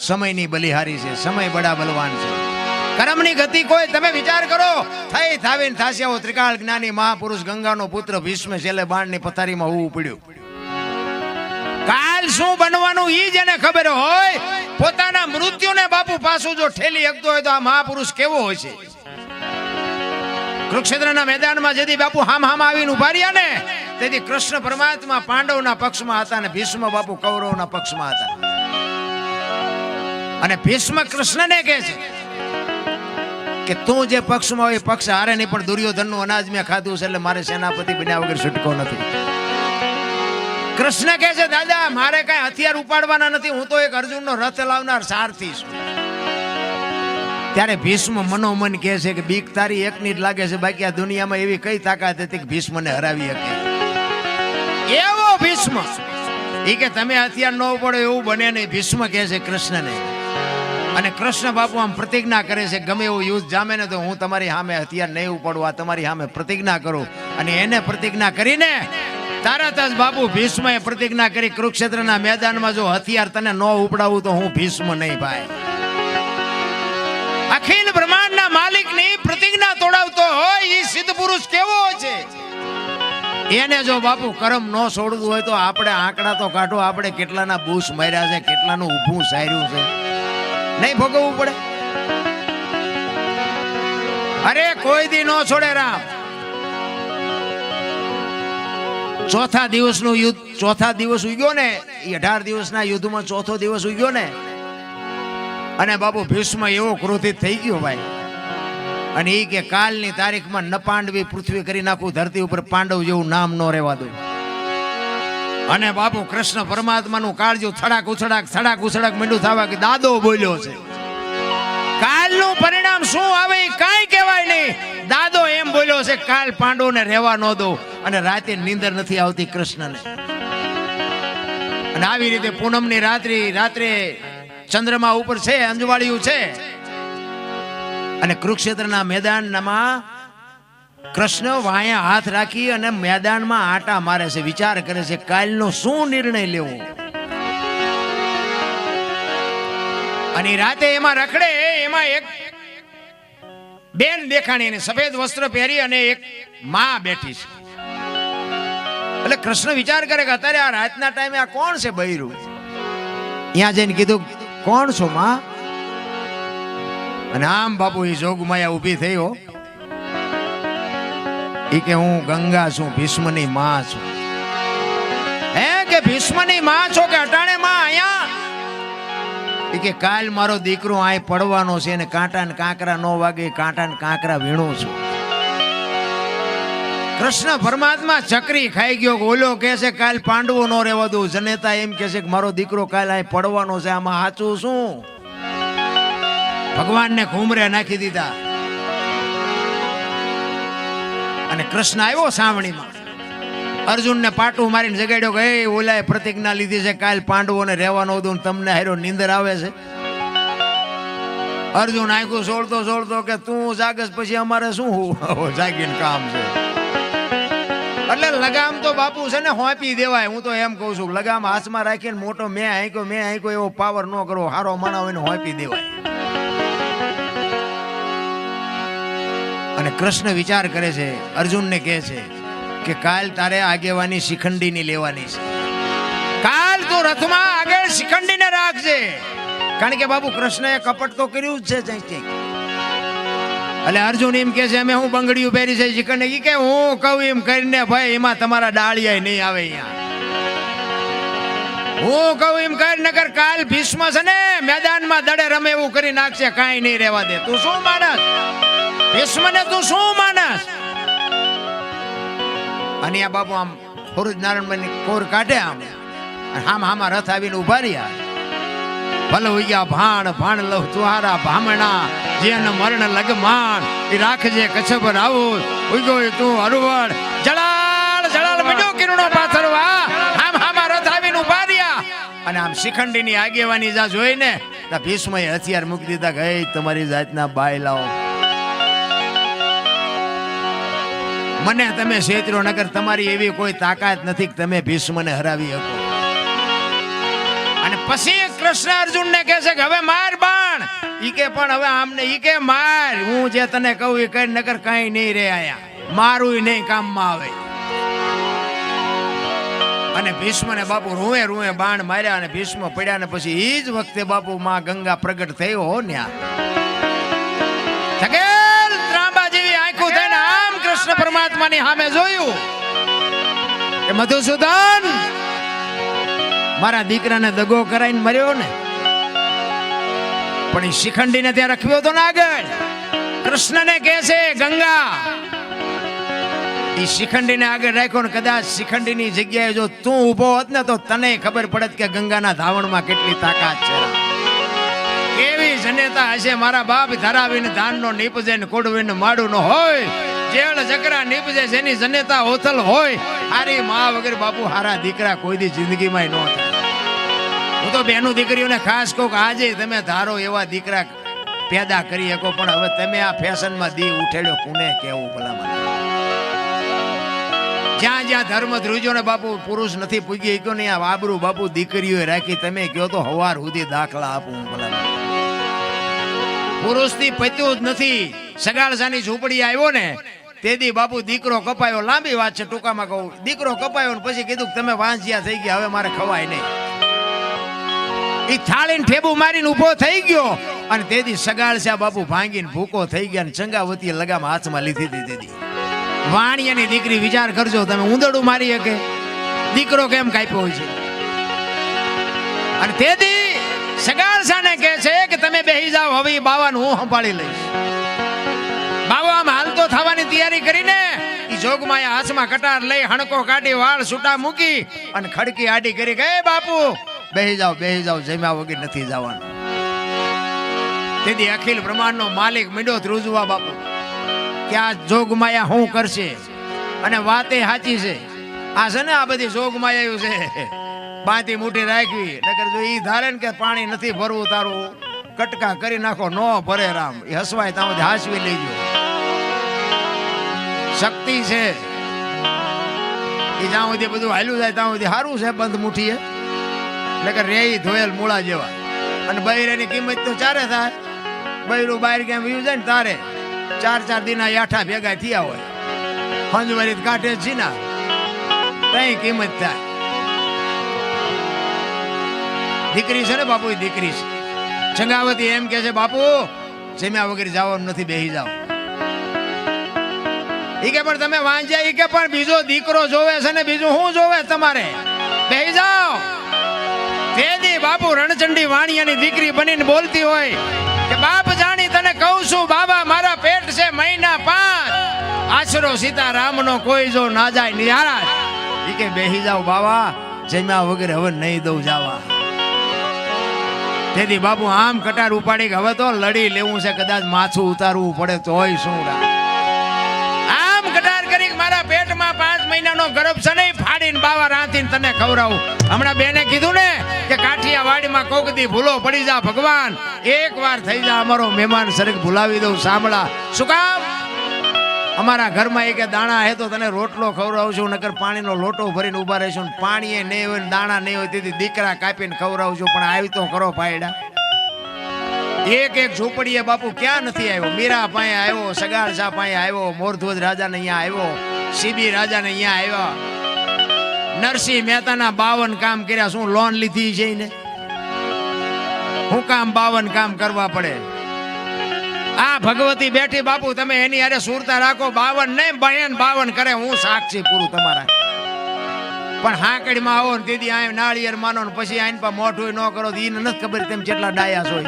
સમયની બલિહારી છે, સમય બડા બલવાન છે. કર્મની ગતિ કોઈ તમે વિચાર કરો, થઈ થાવીને થાસ્યાઓ ત્રિકાળ જ્ઞાની મહાપુરુષ ગંગાનો પુત્ર ભીષ્મ છેલ્લે બાણની પથારીમાં ઊભું પડ્યું. કાલ શું બનવાનું ઈ જેને ખબર હોય, પોતાના મૃત્યુને બાપુ પાછું જો ઠેલી શકતો હોય તો આ મહાપુરુષ કેવો હોય છે. કુરુક્ષેત્રના મેદાનમાં જેથી બાપુ હામ આવીને ઉભા રહ્યા ને, તેથી કૃષ્ણ પરમાત્મા પાંડવના પક્ષમાં હતા અને ભીષ્મ બાપુ કૌરવના પક્ષમાં હતા. અને ભીષ્મ કૃષ્ણને કહે છે કે તું જે પક્ષમાં હોય પક્ષ હારે નહીં, પણ દુર્યોધનનું અનાજ મેં ખાધું છે એટલે મારે સેનાપતિ બન્યા વગર છૂટકો નથી. કૃષ્ણ કહે છે દાદા મારે કઈ હથિયાર ઉપાડવાના નથી, હું તો એક અર્જુનનો રથ લાવનાર સારથી છું. ત્યારે ભીષ્મ મનોમન કહે છે કે બીક તારી એકની જ લાગે છે, બાકી આ દુનિયામાં એવી કઈ તાકાત હતી કે ભીષ્મને હરાવી શકે. એવો ભીષ્મ ઈ કે તમે હથિયાર ન ઉપાડો એવું બને નહીં. ભીષ્મ કહે છે કૃષ્ણને, અને કૃષ્ણ બાપુ આમ પ્રતિજ્ઞા કરે છે ગમે એવું યુદ્ધ જામે ને તો હું તમારી સામે હથિયાર નહીં ઉપાડું, આ તમારી સામે પ્રતિજ્ઞા કરું. અને એને પ્રતિજ્ઞા કરીને તરત જ બાપુ ભીષ્મએ પ્રતિજ્ઞા કરી કુરુક્ષેત્રના મેદાનમાં જો હથિયાર તને ન ઉપડાવું તો હું ભીષ્મ નહીં ભાઈ. અખિલ બ્રહ્માંડના માલિકની પ્રતિજ્ઞા તોડાવતો હોય ઈ સિદ્ધ પુરુષ કેવો છે. એને જો બાપુ કરમ ન છોડવું હોય તો આપણે આંકડા તો કાઢો, આપણે કેટલાના બૂસ માર્યા છે, કેટલાનું ઊભું સાર્યું છે, નહીં ભોગવવું પડે? અરે કોઈ દી ન છોડે રામ. ચોથા દિવસનું યુદ્ધ, ચોથા દિવસ ઉગ્યો ને, 18 દિવસના યુદ્ધમાં ચોથો દિવસ ઉગ્યો ને, અને બાપુ ભીષ્મ એવો ક્રોધિત થઈ ગયો ભાઈ. અને એ કે કાલની તારીખમાં ન પાંડવી પૃથ્વી કરી નાખું, ધરતી ઉપર પાંડવ જેવું નામ ન રહેવા દઉં. અને બાપુ કૃષ્ણ પરમાત્માનું કાળજું થડાક ઉછડાક મીંડું થવા કે દાદો બોલ્યો છે. કાલનું પરિણામ શું આવે કાંઈ કહેવાય નહીં. દાદો એમ બોલ્યો છે કાલ પાંડવોને રહેવા ન દો. અને રાતે નીંદર નથી આવતી કૃષ્ણને. અને આવી રીતે પૂનમની રાત્રે ચંદ્રમા ઉપર છે, અંજવાળિયું છે, અને કુરુક્ષેત્રના મેદાનમાં કૃષ્ણ વાયા હાથ રાખી અને મેદાનમાં આટા મારે છે, વિચાર કરે છે કાલનો શું નિર્ણય લેવો. અને રાતે એમાં રખડે, એમાં એક બેન દેખાણી, એને સફેદ વસ્ત્ર પહેરી અને એક માં બેઠી છે. એટલે કૃષ્ણ વિચાર કરે કે અત્યારે આ રાતના ટાઈમે આ કોણ છે બૈરું. ત્યાં જઈને કીધું કોણ છો માં? અને આમ બાપુ એ જોગમાયા ઊભી થઈ હો. એ કે હું ગંગા છું, ભીષ્મની માં છું. હે કે ભીષ્મની માં છો કે અટાણે માં અહીંયા? એ કે કાલ મારો દીકરો આય પડવાનો છે અને કાંટા ને કાંકરા નો વાગે, કાંટા ને કાંકરા વીણું છું. કૃષ્ણ પરમાત્મા ચકરી ખાઈ ગયો. ઓલો કે છે કાલ પાંડવો નો રહેવા દઉં, જનેતા એમ કે છે કે મારો દીકરો કાલ આય પડવાનો છે, આમાં સાચું શું? ભગવાનને ઘૂમરે નાખી દીધા. અને કૃષ્ણ આવ્યો સાવણીમાં, અર્જુનને પાટું મારીને જગાડ્યો કે એ ઓલાએ પ્રતિજ્ઞા લીધી છે કાલ પાંડવોને રહેવાનો દઉં, તમને હારો નીંદર આવે છે. અર્જુન આંખું સોળતો કે તું જાગસ પછી અમારે શું જાગીને કામ છે. એટલે લગામ તો બાપુ છે ને હોંપી દેવાય. હું તો એમ કઉ છું લગામ હાથમાં રાખીને મોટો મેં આંક્યો એવો પાવર ન કરો, હારો માણા હોય ને હોંપી દેવાય. અને કૃષ્ણ વિચાર કરે છે, અર્જુનને કહે છે કે કાલ તારે આગેવાની શિખંડીની લેવાની છે. કાલ તું રથમાં આગળ શિખંડીને રાખજે. કારણ કે બાપુ કૃષ્ણએ કપટ તો કર્યું જ છે. એટલે અર્જુન એમ કે છે અમે હું બંગડીયું પહેરી છે શિખંડી. ઈ કે હું કહું એમ કરીને ભાઈ એમાં તમારા ડાળિયા નહીં આવે. અહીંયા હું કહું એમ કર, નકર કાલ ભીષ્મ છે ને મેદાનમાં દડે રમે એવું કરી નાખશે, કાંઈ નહીં રહેવા દે. તું શું માનસ ભીષ્મને, તું શું માનસ? અને આ બાપુ આમ ફોરુજ નારાયણ કોર કાઢે, આમ હામાં રથ આવીને ઉભા રહ્યા. ભલે ઉગ્યા ભાણ લવ તુહારા ભામણા, જેન મરણ લગમાન એ રાખજે કચ્છ પર આવું. ઉગ્યો તું હરવડ જળાળ બીજો કિરણો પાથરવા. આમ હામાં રથ આવીને ઉભા રહ્યા. અને આમ શિખંડીની આગેવાની જા જોઈને ભીષ્મએ હથિયાર મૂકી દીધા કે તમારી જાતના બાય લાવો, મને તમે છેતરો, નગર તમારી એવી કોઈ તાકાત નથી કે તમે ભીષ્મને હરાવી શકો. અને પછી કૃષ્ણ અર્જુન ને કહે છે કે હવે માર બાણ. ઈ કે પણ હવે આમને ઈ કે માર, હું જે તને કહું એ કઈ નગર કઈ નહીં રે આયા, મારું નહીં કામમાં આવે. અને ભીષ્મ ને બાપુ રૂએ રૂએ બાણ માર્યા અને ભીષ્મ પડ્યા ને પછી ઈ જ વખતે બાપુ માં ગંગા પ્રગટ થયો હો ને સગેલ ત્રાંબા જેવી આંખો થઈને આમ કૃષ્ણ પરમાત્માની સામે જોયું કે મધુસૂદન મારા દીકરાને દગો કરાઈને મર્યો ને, પણ એ શિખંડીને ત્યાં રખ્યો તો ને આગળ. કૃષ્ણને કહે છે ગંગા, એ શિખંડીને આગળ રાખ્યો ને કદાચ શિખંડીની જગ્યાએ જો તું ઊભો હોત ને તો તને ખબર પડત કે ગંગાના ધાવણમાં કેટલી તાકાત છે, કેવી જનેતા હશે. મારા બાપ ધરાવીને ધાનનો નીપજે ને કોડવીને માડું ન હોય, જેળ જકરા નીપજે જેની જનેતા ઓથલ હોય. હારી માં વગર બાપુ હારા દીકરા કોઈ દી જિંદગીમાં ન થાય. હું તો બેનું દીકરીઓને ખાસ કહું કે આજે તમે ધારો એવા દીકરા પેદા કરી શકો, પણ હવે તમે આ ફેશનમાં દી ઉઠેડ્યો કોને કેવું ભલામણ. જ્યાં જ્યાં ધર્મ ધ્રુજો ને બાપુ પુરુષ નથી પૂગી ગયો ને આ આબરૂ બાપુ દીકરીઓએ રાખી. તમે કહો તો હવાર સુધી દાખલા આપું ભલામણ. પુરુષથી પત્યું જ નથી. સગાળસાની ઝૂંપડી આવ્યો ને તેદી બાપુ દીકરો કપાયો. લાંબી વાત છે, ટૂંકામાં કહું. દીકરો કપાયો ને પછી કીધું તમે વાંચ્યા થઈ ગયા, હવે મારે ખવાય નહીં. એ થાળીને ઠેબુ મારીને ઉભો થઈ ગયો અને તેદી સગાળસા બાપુ ભાંગીને ભૂકો થઈ ગયા ને ચંગાવતી લગામ હાથમાં લીધી હતી. તેદી વાણિયાની દીકરી, વિચાર કરજો તમે, ઉંદરડું મારી શકે દીકરો કેમ કાપ્યો હોય છે. અને તેદી સગાળસાને કહે છે કે તમે બેહી જાઓ, હવે બાવાનું હું સંભાળી લઈશ. બાવા આમ હાલતો થવાની તૈયારી કરીને ઈ જોગમાયા હાથમાં કટાર લઈ હણકો કાઢી વાળ છૂટા મૂકી અને ખડકી આડી કરી કે બાપુ બેહી જાઓ, જમ્યા વગર નથી જવાનું. તેથી અખિલ બ્રહ્માંડનો માલિક મીંડો ધ્રુજવા બાપુ કે આ જોગમાયા શું કરશે. અને વાતે સાચી છે. આ છે ને આ બધી જોગમાયા છે, બાંધી મૂઠી રાખવી. નકર જો ઈ ધારે ને કે પાણી નથી ભરવું તારું, કટકા કરી નાખો, નો ભરે રામ. એ હસવાય ત્યાં સુધી હાસવી લેજો. શક્તિ છે એ જ્યાં સુધી બધું હાલ્યું જાય ત્યાં સુધી સારું છે. બંધ મુઠીએ નકર રે ધોયેલ મૂળા જેવા. અને બૈરાની કિંમત તો ચારે થાય. બૈરું બહાર ક્યાં વયું જાય ને તારે 4-4 દિના યાઠા ભેગા થયા હોય, હંજવારી કાંઠે છે ને કઈ કિંમત થાય. દીકરી છે ને બાપુ, એ દીકરી છે. ચંગાવતી એમ કે છે બાપુ જમ્યા વગર જવાનું નથી, બેહી જાઓ. ઈ કે પણ તમે વાંચ્યા, ઈ કે પણ બીજો દીકરો જોવે છે ને, બીજું શું જોવે તમારે, બેહી જાઓ. તેદી બાપુ રણચંડી વાણિયાની દીકરી બનીને બોલતી હોય કે બાપ જાણી તને કહું છું બાબા, મારા પેટ છે મહિના 5, આશરો સીતારામનો કોઈ જો ના જાય નિહારા. ઈ કે બેહી જાઓ બાબા, જમ્યા વગર હવે નહીં દઉં જાવા. તેથી બાપુ આમ કટાર ઉપાડી કે હવે તો લડી લેવું છે, કદાચ માથું ઉતારવું પડે તોય શું. આમ કટાર કરી મારા પેટમાં 5 મહિનાનો ગર્ભ છે ને, ફાડીને બાવા રાંધીને તને ખવડાવું. હમણાં બેને કીધું ને કે કાઠિયાવાડીમાં કોકદી ભૂલો પડી જા ભગવાન, એક વાર થઈ જા અમારો મહેમાન સરક ભૂલાવી દઉં. સાંભળા શું કામ? અમારા ઘરમાં એક દાણા હે તો તને રોટલો ખવડાવું છું, નકર પાણીનો લોટો ભરીને ઉભા રહીશું. પાણી એ નહીં હોય, દાણા નહીં હોય, તેથી દીકરા કાપીને ખવડાવું છું. પણ આવી તો કરો પાયડા. એક ઝૂંપડીએ બાપુ ક્યાં નથી આવ્યો. મીરા પાસે આવ્યો, સગાળસા પાસે આવ્યો, મોરધ્વજ રાજાને અહીંયા આવ્યો, સીબી રાજાને અહીંયા આવ્યા. નરસિંહ મહેતાના 52 કામ કર્યા. શું લોન લીધી છે ને? હું કામ 52 કામ કરવા પડે? આ ભગવતી બેઠી બાપુ, તમે એની અરે સુરતા રાખો. 52 નહીં, 52 કરે. હું સાક્ષી પૂરું તમારા. પણ હાંકડીમાં આવો ને તેથી આ નાળિયેર માનો ને પછી આઈન પા મોઢું ન કરો. એને નથી ખબર તેમ કેટલા ડાયા છો.